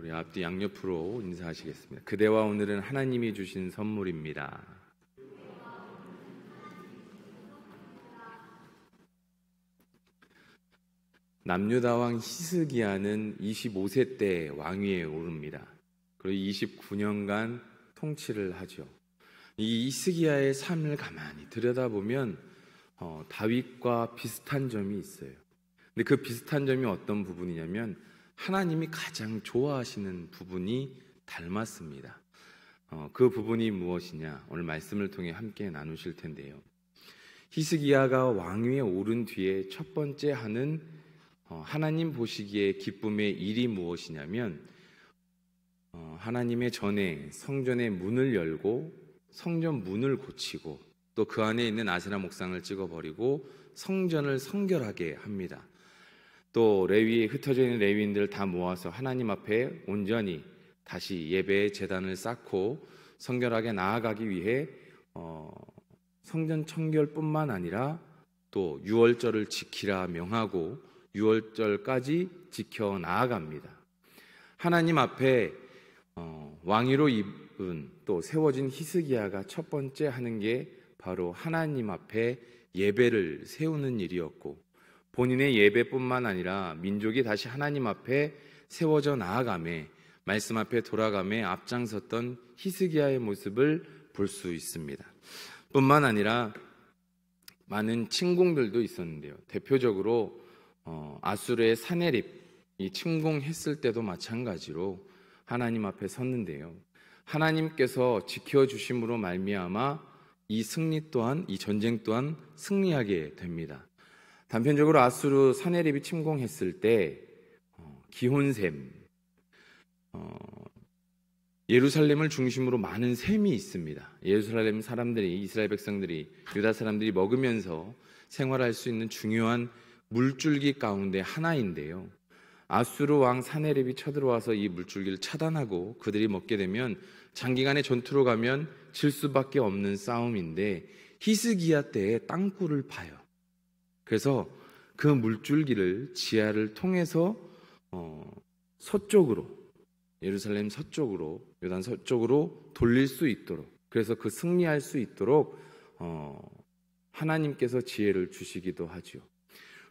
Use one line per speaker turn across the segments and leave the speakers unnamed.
우리 앞뒤 양옆으로 인사하시겠습니다. 그대와 오늘은 하나님이 주신 선물입니다. 남유다왕 히스기야는 25세 때 왕위에 오릅니다. 그리고 29년간 통치를 하죠. 이 히스기야의 삶을 가만히 들여다보면 다윗과 비슷한 점이 있어요. 근데 그 비슷한 점이 어떤 부분이냐면 하나님이 가장 좋아하시는 부분이 닮았습니다. 그 부분이 무엇이냐? 오늘 말씀을 통해 함께 나누실 텐데요. 히스기야가 왕위에 오른 뒤에 첫 번째 하는 하나님 보시기에 기쁨의 일이 무엇이냐면 하나님의 전에 성전의 문을 열고 성전 문을 고치고 또 그 안에 있는 아세라 목상을 찍어버리고 성전을 성결하게 합니다. 또 흩어져 있는 레위인들을 다 모아서 하나님 앞에 온전히 다시 예배의 제단을 쌓고 성결하게 나아가기 위해 성전 청결뿐만 아니라 또 유월절을 지키라 명하고 유월절까지 지켜 나아갑니다. 하나님 앞에 왕위로 입은 또 세워진 히스기야가 첫 번째 하는 게 바로 하나님 앞에 예배를 세우는 일이었고 본인의 예배뿐만 아니라 민족이 다시 하나님 앞에 세워져 나아가매 말씀 앞에 돌아가매 앞장섰던 히스기야의 모습을 볼 수 있습니다. 뿐만 아니라 많은 침공들도 있었는데요. 대표적으로 아수르의 사네립이 침공했을 때도 마찬가지로 하나님 앞에 섰는데요. 하나님께서 지켜주심으로 말미암아 이 전쟁 또한 승리하게 됩니다. 단편적으로 아수르 사네립이 침공했을 때 기혼샘, 예루살렘을 중심으로 많은 샘이 있습니다. 예루살렘 사람들이, 이스라엘 백성들이, 유다 사람들이 먹으면서 생활할 수 있는 중요한 물줄기 가운데 하나인데요. 아수르 왕 사네립이 쳐들어와서 이 물줄기를 차단하고 그들이 먹게 되면 장기간의 전투로 가면 질 수밖에 없는 싸움인데 히스기야 때에 땅굴을 파요. 그래서 그 물줄기를 지하를 통해서 서쪽으로, 예루살렘 서쪽으로, 요단 서쪽으로 돌릴 수 있도록, 그래서 그 승리할 수 있도록 하나님께서 지혜를 주시기도 하죠.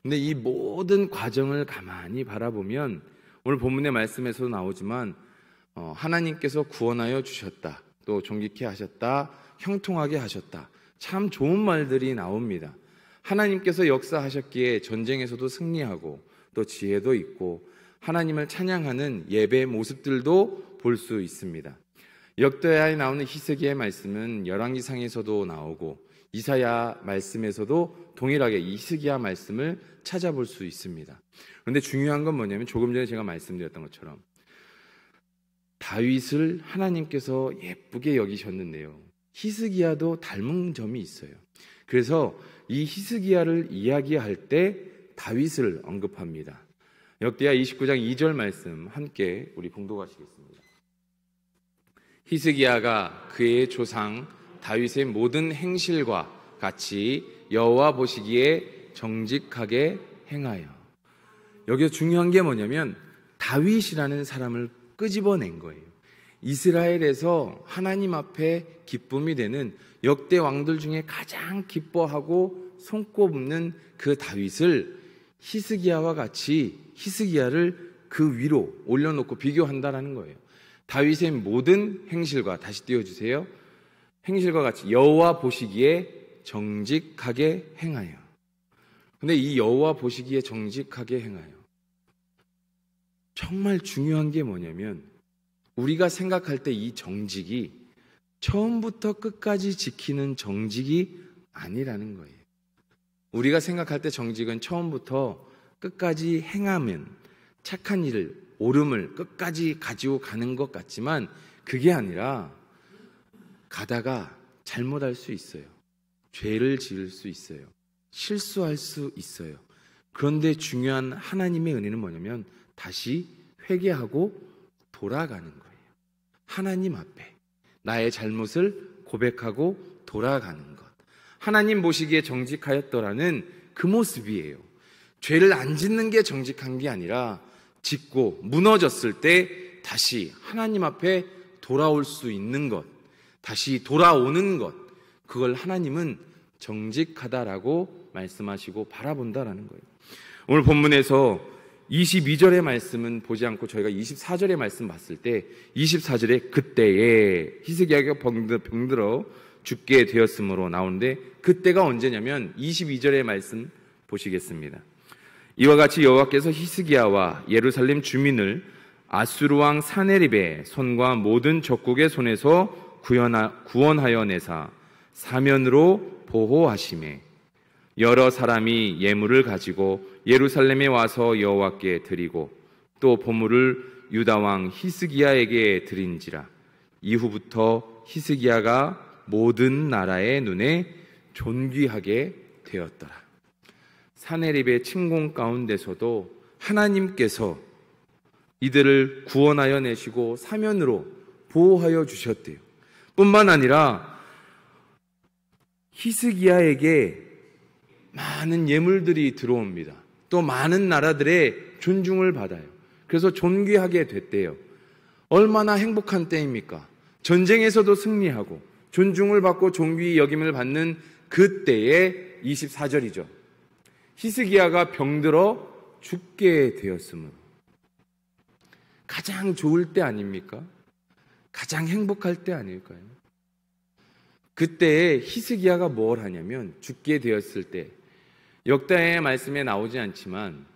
근데 이 모든 과정을 가만히 바라보면 오늘 본문의 말씀에서도 나오지만 하나님께서 구원하여 주셨다, 또 존귀케 하셨다, 형통하게 하셨다, 참 좋은 말들이 나옵니다. 하나님께서 역사하셨기에 전쟁에서도 승리하고 또 지혜도 있고 하나님을 찬양하는 예배의 모습들도 볼 수 있습니다. 역대하에 나오는 히스기야의 말씀은 열왕기상에서도 나오고 이사야 말씀에서도 동일하게 이 히스기야 말씀을 찾아볼 수 있습니다. 그런데 중요한 건 뭐냐면 조금 전에 제가 말씀드렸던 것처럼 다윗을 하나님께서 예쁘게 여기셨는데요. 히스기야도 닮은 점이 있어요. 그래서 이 히스기야를 이야기할 때 다윗을 언급합니다. 역대하 29장 2절 말씀 함께 우리 봉독하시겠습니다. 히스기야가 그의 조상 다윗의 모든 행실과 같이 여호와 보시기에 정직하게 행하여. 여기서 중요한 게 뭐냐면 다윗이라는 사람을 끄집어낸 거예요. 이스라엘에서 하나님 앞에 기쁨이 되는 역대 왕들 중에 가장 기뻐하고 손꼽는 그 다윗을 히스기야와 같이 히스기야를 그 위로 올려놓고 비교한다라는 거예요. 다윗의 모든 행실과, 다시 띄워주세요. 행실과 같이 여호와 보시기에 정직하게 행하여. 근데 이 여호와 보시기에 정직하게 행하여, 정말 중요한 게 뭐냐면 우리가 생각할 때 이 정직이 처음부터 끝까지 지키는 정직이 아니라는 거예요. 우리가 생각할 때 정직은 처음부터 끝까지 행하면 착한 일을, 옳음을 끝까지 가지고 가는 것 같지만 그게 아니라 가다가 잘못할 수 있어요. 죄를 지을 수 있어요. 실수할 수 있어요. 그런데 중요한 하나님의 은혜는 뭐냐면 다시 회개하고 돌아가는 거예요. 하나님 앞에 나의 잘못을 고백하고 돌아가는 것. 하나님 보시기에 정직하였더라는 그 모습이에요. 죄를 안 짓는 게 정직한 게 아니라 짓고 무너졌을 때 다시 하나님 앞에 돌아올 수 있는 것, 다시 돌아오는 것, 그걸 하나님은 정직하다라고 말씀하시고 바라본다라는 거예요. 오늘 본문에서 22절의 말씀은 보지 않고 저희가 24절의 말씀 봤을 때 24절에 그때에 히스기야가 병들어 죽게 되었으므로 나오는데, 그때가 언제냐면 22절의 말씀 보시겠습니다. 이와 같이 여호와께서 히스기야와 예루살렘 주민을 아수르 왕 사네립의 손과 모든 적국의 손에서 구원하여 내사 사면으로 보호하시매, 여러 사람이 예물을 가지고 예루살렘에 와서 여호와께 드리고 또 보물을 유다 왕 히스기야에게 드린지라. 이후부터 히스기야가 모든 나라의 눈에 존귀하게 되었더라. 사네립의 침공 가운데서도 하나님께서 이들을 구원하여 내시고 사면으로 보호하여 주셨대요. 뿐만 아니라 히스기야에게 많은 예물들이 들어옵니다. 또 많은 나라들의 존중을 받아요. 그래서 존귀하게 됐대요. 얼마나 행복한 때입니까? 전쟁에서도 승리하고 존중을 받고 존귀 여김을 받는 그때의 24절이죠. 히스기야가 병들어 죽게 되었으므로. 가장 좋을 때 아닙니까? 가장 행복할 때 아닐까요? 그때 히스기야가 뭘 하냐면, 죽게 되었을 때 역대의 말씀에 나오지 않지만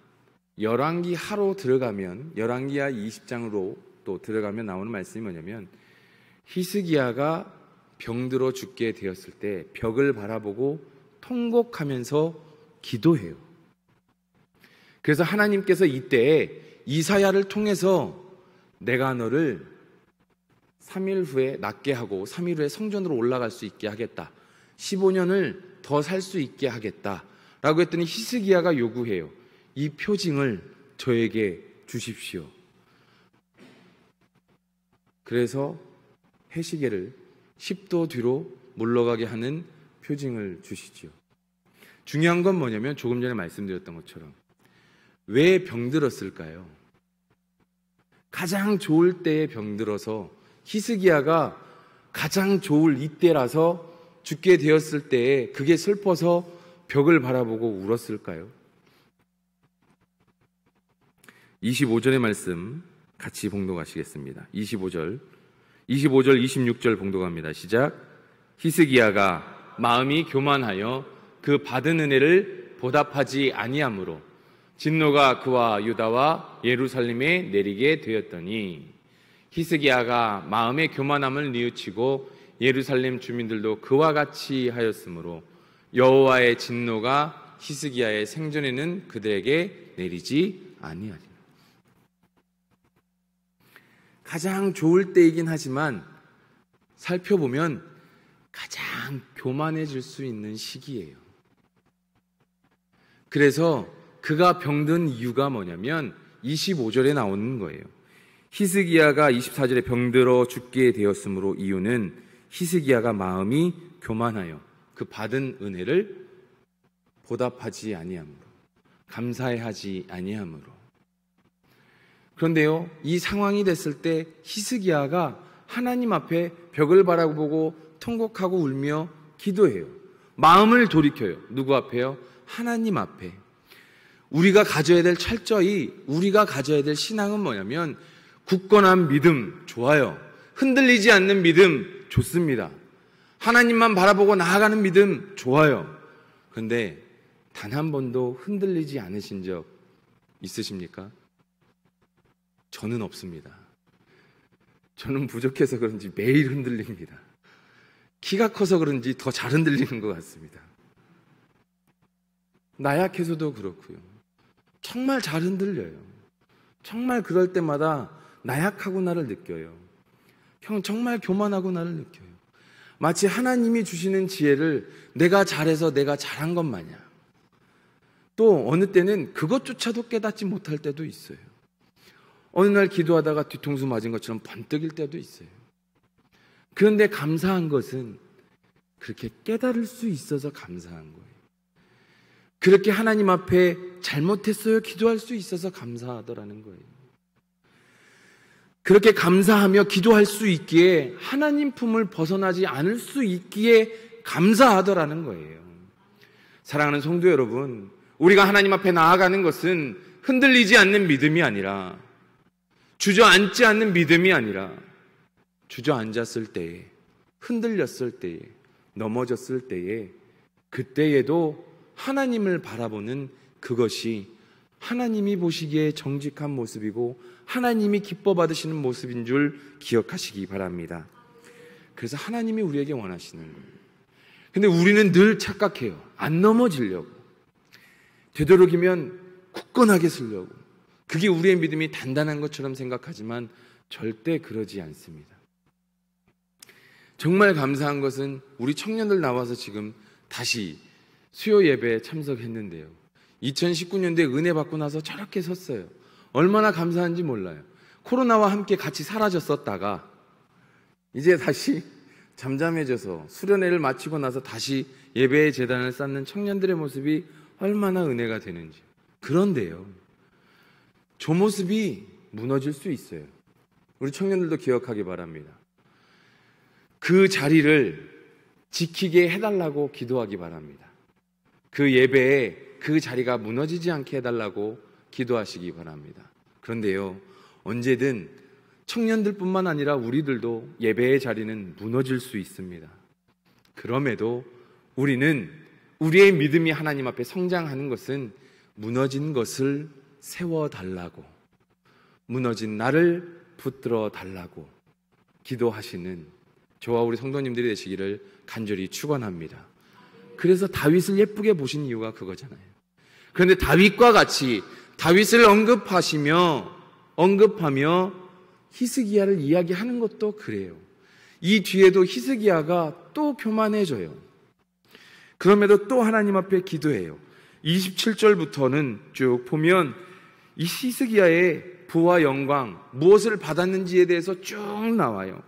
열왕기 하로 들어가면, 열왕기하 20장으로 또 들어가면 나오는 말씀이 뭐냐면, 히스기야가 병들어 죽게 되었을 때 벽을 바라보고 통곡하면서 기도해요. 그래서 하나님께서 이때 이사야를 통해서 내가 너를 3일 후에 낫게 하고 3일 후에 성전으로 올라갈 수 있게 하겠다, 15년을 더 살 수 있게 하겠다 라고 했더니 히스기야가 요구해요. 이 표징을 저에게 주십시오. 그래서 해시계를 10도 뒤로 물러가게 하는 표징을 주시지요. 중요한 건 뭐냐면, 조금 전에 말씀드렸던 것처럼 왜 병들었을까요? 가장 좋을 때에 병들어서, 히스기야가 가장 좋을 이때라서 죽게 되었을 때에 그게 슬퍼서 벽을 바라보고 울었을까요? 25절의 말씀 같이 봉독하시겠습니다. 25절, 26절 봉독합니다. 시작. 히스기야가 마음이 교만하여 그 받은 은혜를 보답하지 아니하므로 진노가 그와 유다와 예루살렘에 내리게 되었더니, 히스기야가 마음의 교만함을 뉘우치고 예루살렘 주민들도 그와 같이 하였으므로 여호와의 진노가 히스기야의 생전에는 그들에게 내리지 아니하리라. 가장 좋을 때이긴 하지만 살펴보면 가장 교만해질 수 있는 시기예요. 그래서 그가 병든 이유가 뭐냐면 25절에 나오는 거예요. 히스기야가 24절에 병들어 죽게 되었으므로, 이유는 히스기야가 마음이 교만하여 그 받은 은혜를 보답하지 아니하므로, 감사해하지 아니하므로. 그런데요, 이 상황이 됐을 때 히스기야가 하나님 앞에 벽을 바라보고 통곡하고 울며 기도해요. 마음을 돌이켜요. 누구 앞에요? 하나님 앞에. 우리가 가져야 될 철저히, 우리가 가져야 될 신앙은 뭐냐면, 굳건한 믿음 좋아요. 흔들리지 않는 믿음 좋습니다. 하나님만 바라보고 나아가는 믿음 좋아요. 그런데 단 한 번도 흔들리지 않으신 적 있으십니까? 저는 없습니다. 저는 부족해서 그런지 매일 흔들립니다. 키가 커서 그런지 더 잘 흔들리는 것 같습니다. 나약해서도 그렇고요. 정말 잘 흔들려요. 정말 그럴 때마다 나약하구나를 느껴요. 정말 교만하구나를 느껴요. 마치 하나님이 주시는 지혜를 내가 잘해서 내가 잘한 것 마냥. 또 어느 때는 그것조차도 깨닫지 못할 때도 있어요. 어느 날 기도하다가 뒤통수 맞은 것처럼 번뜩일 때도 있어요. 그런데 감사한 것은 그렇게 깨달을 수 있어서 감사한 거예요. 그렇게 하나님 앞에 잘못했어요 기도할 수 있어서 감사하더라는 거예요. 그렇게 감사하며 기도할 수 있기에, 하나님 품을 벗어나지 않을 수 있기에 감사하더라는 거예요. 사랑하는 성도 여러분, 우리가 하나님 앞에 나아가는 것은 흔들리지 않는 믿음이 아니라, 주저앉지 않는 믿음이 아니라, 주저앉았을 때에, 흔들렸을 때에, 넘어졌을 때에, 그때에도 하나님을 바라보는 그것이 하나님이 보시기에 정직한 모습이고 하나님이 기뻐 받으시는 모습인 줄 기억하시기 바랍니다. 그래서 하나님이 우리에게 원하시는 거예요. 근데 우리는 늘 착각해요. 안 넘어지려고, 되도록이면 굳건하게 서려고, 그게 우리의 믿음이 단단한 것처럼 생각하지만 절대 그러지 않습니다. 정말 감사한 것은 우리 청년들 나와서 지금 다시 수요 예배에 참석했는데요, 2019년도에 은혜 받고 나서 저렇게 섰어요. 얼마나 감사한지 몰라요. 코로나와 함께 같이 사라졌었다가 이제 다시 잠잠해져서 수련회를 마치고 나서 다시 예배의 제단을 쌓는 청년들의 모습이 얼마나 은혜가 되는지. 그런데요, 저 모습이 무너질 수 있어요. 우리 청년들도 기억하기 바랍니다. 그 자리를 지키게 해달라고 기도하기 바랍니다. 그 예배에 그 자리가 무너지지 않게 해달라고 기도하시기 바랍니다. 그런데요, 언제든 청년들뿐만 아니라 우리들도 예배의 자리는 무너질 수 있습니다. 그럼에도 우리는 우리의 믿음이 하나님 앞에 성장하는 것은 무너진 것을 세워달라고, 무너진 나를 붙들어 달라고 기도하시는 저와 우리 성도님들이 되시기를 간절히 축원합니다. 그래서 다윗을 예쁘게 보신 이유가 그거잖아요. 그런데 다윗과 같이 다윗을 언급하며 히스기야를 이야기하는 것도 그래요. 이 뒤에도 히스기야가 또 교만해져요. 그럼에도 또 하나님 앞에 기도해요. 27절부터는 쭉 보면 이 히스기야의 부와 영광, 무엇을 받았는지에 대해서 쭉 나와요.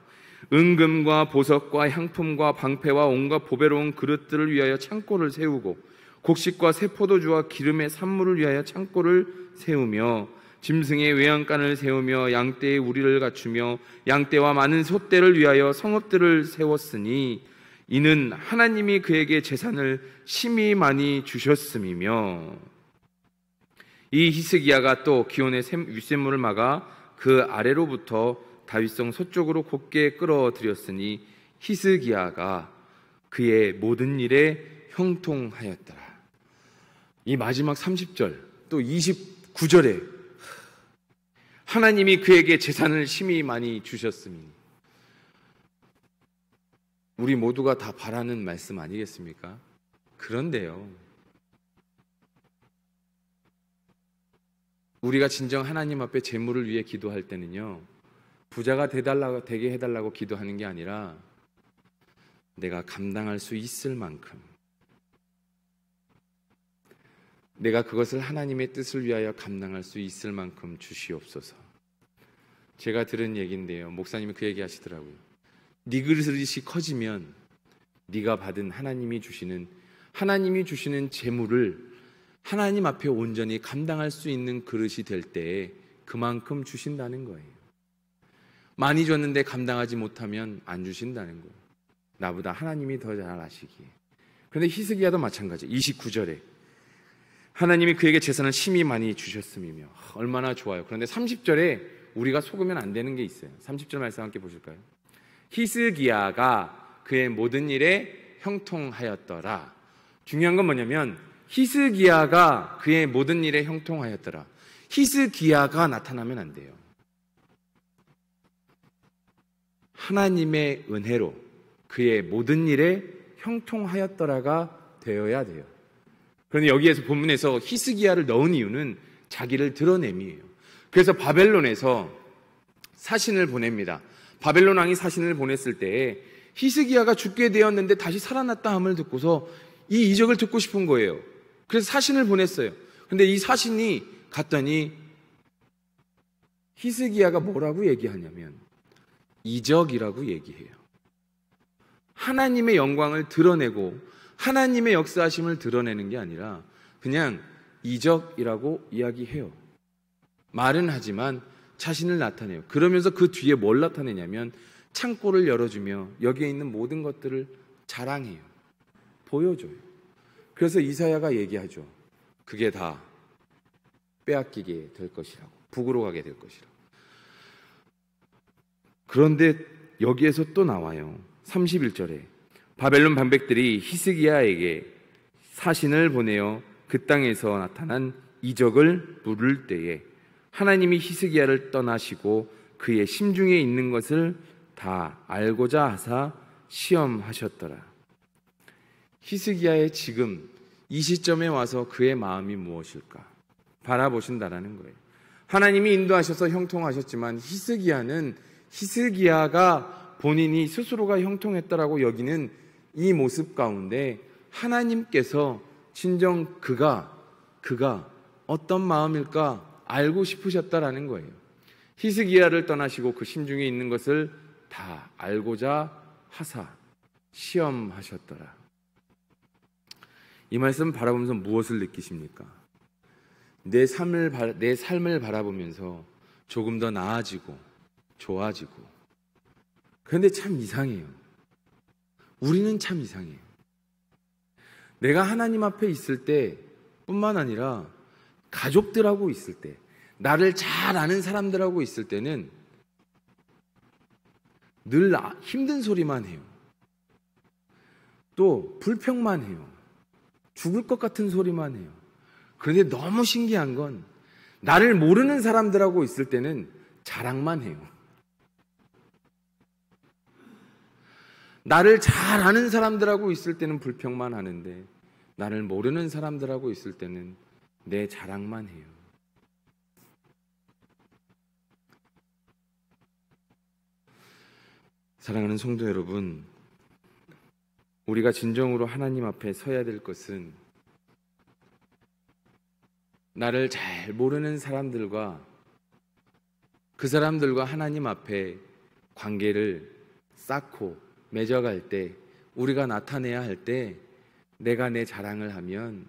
은금과 보석과 향품과 방패와 온갖 보배로운 그릇들을 위하여 창고를 세우고, 곡식과 새 포도주와 기름의 산물을 위하여 창고를 세우며, 짐승의 외양간을 세우며 양떼의 우리를 갖추며 양떼와 많은 소떼를 위하여 성읍들을 세웠으니 이는 하나님이 그에게 재산을 심히 많이 주셨음이며, 이 히스기야가 또 기온의 윗샘물을 막아 그 아래로부터 다윗성 서쪽으로 곧게 끌어들였으니 히스기야가 그의 모든 일에 형통하였더라. 이 마지막 30절 또 29절에 하나님이 그에게 재산을 심히 많이 주셨으니, 우리 모두가 다 바라는 말씀 아니겠습니까? 그런데요, 우리가 진정 하나님 앞에 재물을 위해 기도할 때는요, 부자가 되게 해달라고 기도하는 게 아니라 내가 감당할 수 있을 만큼, 내가 그것을 하나님의 뜻을 위하여 감당할 수 있을 만큼 주시옵소서. 제가 들은 얘기인데요, 목사님이 그 얘기 하시더라고요. 네 그릇이 커지면 네가 받은 하나님이 주시는 재물을 하나님 앞에 온전히 감당할 수 있는 그릇이 될 때에 그만큼 주신다는 거예요. 많이 줬는데 감당하지 못하면 안 주신다는 거예요. 나보다 하나님이 더 잘 아시기에. 그런데 히스기야도 마찬가지. 29절에 하나님이 그에게 재산을 심히 많이 주셨음이며, 얼마나 좋아요. 그런데 30절에 우리가 속으면 안 되는 게 있어요. 30절 말씀 함께 보실까요? 히스기야가 그의 모든 일에 형통하였더라. 중요한 건 뭐냐면 히스기야가 그의 모든 일에 형통하였더라. 히스기야가 나타나면 안 돼요. 하나님의 은혜로 그의 모든 일에 형통하였더라가 되어야 돼요. 그런데 여기에서 본문에서 히스기야를 넣은 이유는 자기를 드러냄이에요. 그래서 바벨론에서 사신을 보냅니다. 바벨론 왕이 사신을 보냈을 때에 히스기야가 죽게 되었는데 다시 살아났다 함을 듣고서 이 이적을 듣고 싶은 거예요. 그래서 사신을 보냈어요. 그런데 이 사신이 갔더니 히스기야가 뭐라고 얘기하냐면 이적이라고 얘기해요. 하나님의 영광을 드러내고 하나님의 역사하심을 드러내는 게 아니라 그냥 이적이라고 이야기해요. 말은 하지만 자신을 나타내요. 그러면서 그 뒤에 뭘 나타내냐면 창고를 열어주며 여기에 있는 모든 것들을 자랑해요. 보여줘요. 그래서 이사야가 얘기하죠. 그게 다 빼앗기게 될 것이라고. 북으로 가게 될 것이라고. 그런데 여기에서 또 나와요. 31절에 바벨론 방백들이 히스기야에게 사신을 보내어 그 땅에서 나타난 이적을 물을 때에 하나님이 히스기야를 떠나시고 그의 심중에 있는 것을 다 알고자 하사 시험하셨더라. 히스기야의 지금 이 시점에 와서 그의 마음이 무엇일까 바라보신다라는 거예요. 하나님이 인도하셔서 형통하셨지만 히스기야가 본인이 스스로가 형통했다라고 여기는 이 모습 가운데 하나님께서 진정 그가 어떤 마음일까 알고 싶으셨다라는 거예요. 히스기야를 떠나시고 그 심중에 있는 것을 다 알고자 하사 시험하셨더라. 이 말씀 바라보면서 무엇을 느끼십니까? 내 삶을 바라보면서 조금 더 나아지고 좋아지고. 그런데 참 이상해요. 우리는 참 이상해요. 내가 하나님 앞에 있을 때 뿐만 아니라 가족들하고 있을 때, 나를 잘 아는 사람들하고 있을 때는 늘 힘든 소리만 해요. 또 불평만 해요. 죽을 것 같은 소리만 해요. 그런데 너무 신기한 건 나를 모르는 사람들하고 있을 때는 자랑만 해요. 나를 잘 아는 사람들하고 있을 때는 불평만 하는데 나를 모르는 사람들하고 있을 때는 내 자랑만 해요. 사랑하는 성도 여러분, 우리가 진정으로 하나님 앞에 서야 될 것은 나를 잘 모르는 사람들과 그 사람들과 하나님 앞에 관계를 쌓고 맺어갈 때, 우리가 나타내야 할 때 내가 내 자랑을 하면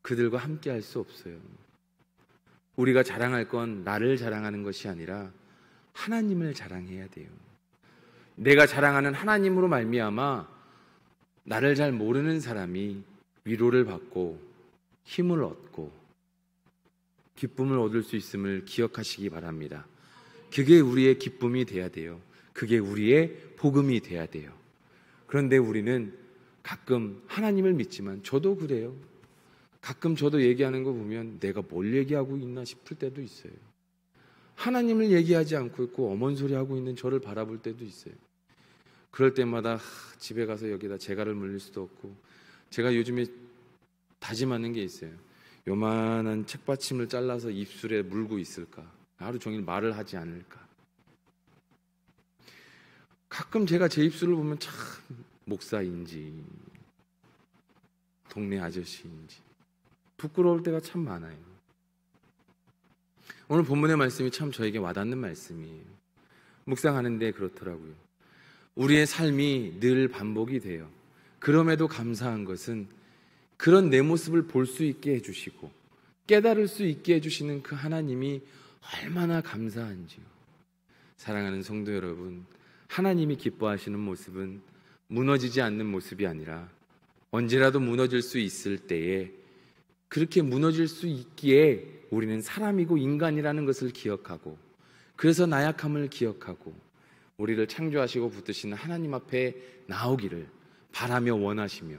그들과 함께 할 수 없어요. 우리가 자랑할 건 나를 자랑하는 것이 아니라 하나님을 자랑해야 돼요. 내가 자랑하는 하나님으로 말미암아 나를 잘 모르는 사람이 위로를 받고 힘을 얻고 기쁨을 얻을 수 있음을 기억하시기 바랍니다. 그게 우리의 기쁨이 돼야 돼요. 그게 우리의 복음이 돼야 돼요. 그런데 우리는 가끔 하나님을 믿지만, 저도 그래요. 가끔 저도 얘기하는 거 보면 내가 뭘 얘기하고 있나 싶을 때도 있어요. 하나님을 얘기하지 않고 있고 어먼소리 하고 있는 저를 바라볼 때도 있어요. 그럴 때마다 집에 가서 여기다 재갈을 물릴 수도 없고, 제가 요즘에 다짐하는 게 있어요. 요만한 책받침을 잘라서 입술에 물고 있을까? 하루 종일 말을 하지 않을까? 가끔 제가 제 입술을 보면 참 목사인지 동네 아저씨인지 부끄러울 때가 참 많아요. 오늘 본문의 말씀이 참 저에게 와닿는 말씀이에요. 묵상하는데 그렇더라고요. 우리의 삶이 늘 반복이 돼요. 그럼에도 감사한 것은 그런 내 모습을 볼 수 있게 해주시고 깨달을 수 있게 해주시는 그 하나님이 얼마나 감사한지요. 사랑하는 성도 여러분, 하나님이 기뻐하시는 모습은 무너지지 않는 모습이 아니라 언제라도 무너질 수 있을 때에 그렇게 무너질 수 있기에 우리는 사람이고 인간이라는 것을 기억하고, 그래서 나약함을 기억하고 우리를 창조하시고 붙드시는 하나님 앞에 나오기를 바라며 원하시며,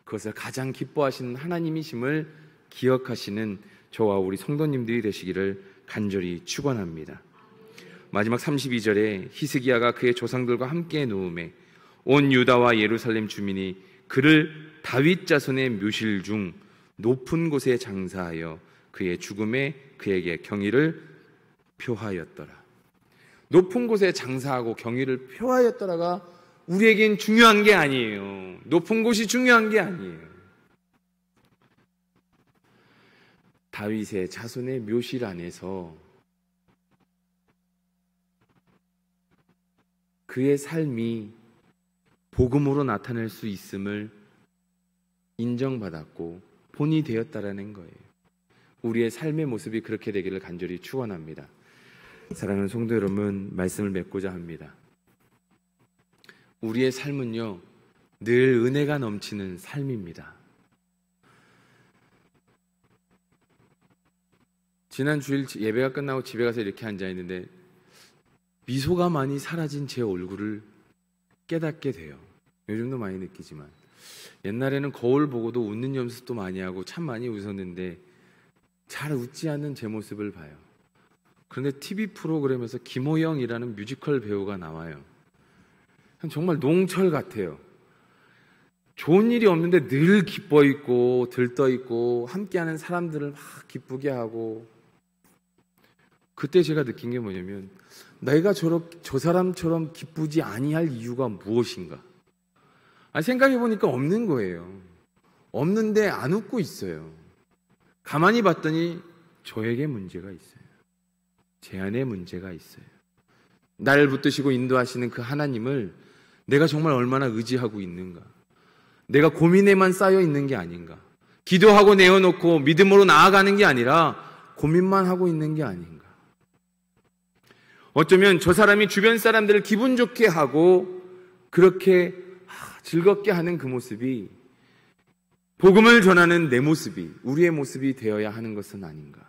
그것을 가장 기뻐하시는 하나님이심을 기억하시는 저와 우리 성도님들이 되시기를 간절히 축원합니다. 마지막 32절에 히스기야가 그의 조상들과 함께 누움에 온 유다와 예루살렘 주민이 그를 다윗 자손의 묘실 중 높은 곳에 장사하여 그의 죽음에 그에게 경의를 표하였더라. 높은 곳에 장사하고 경의를 표하였더라가 우리에겐 중요한 게 아니에요. 높은 곳이 중요한 게 아니에요. 다윗의 자손의 묘실 안에서 그의 삶이 복음으로 나타낼 수 있음을 인정받았고 본이 되었다라는 거예요. 우리의 삶의 모습이 그렇게 되기를 간절히 축원합니다. 사랑하는 성도 여러분, 말씀을 맺고자 합니다. 우리의 삶은요, 늘 은혜가 넘치는 삶입니다. 지난 주일 예배가 끝나고 집에 가서 이렇게 앉아있는데 미소가 많이 사라진 제 얼굴을 깨닫게 돼요. 요즘도 많이 느끼지만 옛날에는 거울 보고도 웃는 연습도 많이 하고 참 많이 웃었는데 잘 웃지 않는 제 모습을 봐요. 그런데 TV 프로그램에서 김호영이라는 뮤지컬 배우가 나와요. 정말 농철 같아요. 좋은 일이 없는데 늘 기뻐 있고 들떠 있고 함께하는 사람들을 막 기쁘게 하고, 그때 제가 느낀 게 뭐냐면 내가 저 사람처럼 기쁘지 아니할 이유가 무엇인가? 생각해 보니까 없는 거예요. 없는데 안 웃고 있어요. 가만히 봤더니 저에게 문제가 있어요. 제 안에 문제가 있어요. 나를 붙드시고 인도하시는 그 하나님을 내가 정말 얼마나 의지하고 있는가? 내가 고민에만 쌓여 있는 게 아닌가? 기도하고 내어놓고 믿음으로 나아가는 게 아니라 고민만 하고 있는 게 아닌가? 어쩌면 저 사람이 주변 사람들을 기분 좋게 하고 그렇게 즐겁게 하는 그 모습이 복음을 전하는 내 모습이, 우리의 모습이 되어야 하는 것은 아닌가?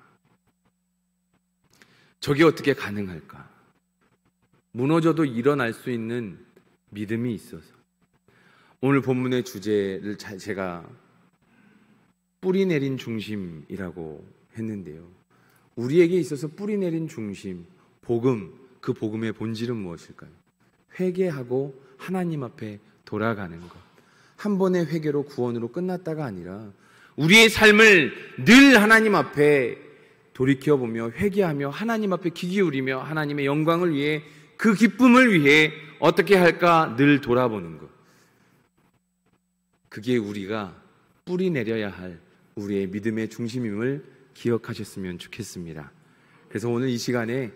저게 어떻게 가능할까? 무너져도 일어날 수 있는 믿음이 있어서 오늘 본문의 주제를 제가 뿌리 내린 중심이라고 했는데요. 우리에게 있어서 뿌리 내린 중심, 복음, 그 복음의 본질은 무엇일까요? 회개하고 하나님 앞에 돌아가는 것. 한 번의 회개로 구원으로 끝났다가 아니라 우리의 삶을 늘 하나님 앞에 돌이켜보며 회개하며 하나님 앞에 귀 기울이며 하나님의 영광을 위해, 그 기쁨을 위해 어떻게 할까 늘 돌아보는 것. 그게 우리가 뿌리 내려야 할 우리의 믿음의 중심임을 기억하셨으면 좋겠습니다. 그래서 오늘 이 시간에